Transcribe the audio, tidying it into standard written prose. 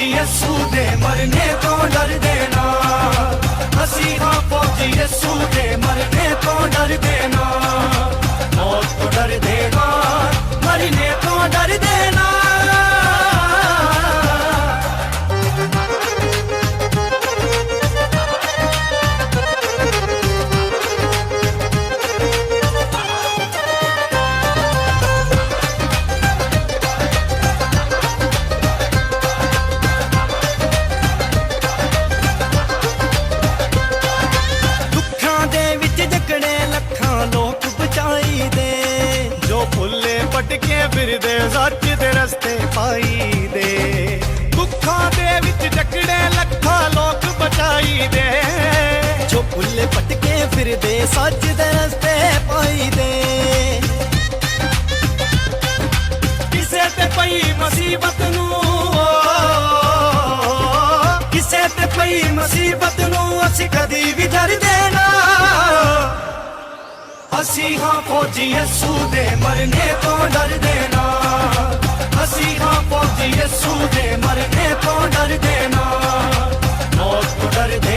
फौजी यस्सू दे मरने तो डरदे ना। असी हाँ फौजी यस्सू दे मरने तो डरदे ना। मौत तो डरदे ना, मरने तो डरदे ना। भटके फिरदे सच दे रस्ते पाई दे। दुखां दे विच जकड़े लखां लोक बचाई दे। जो भुल्ले भटके फिरदे सच दे रस्ते पाई दे। किसे ते पई मुसीबत नू, किसे ते पई मुसीबत नू असी कदी भी डरदे ना। असी हाँ फौजी यस्सू दे मरने तो डरदे ना। असी हाँ फौजी यस्सू दे मरने तो डरदे ना। मौत तो डरदे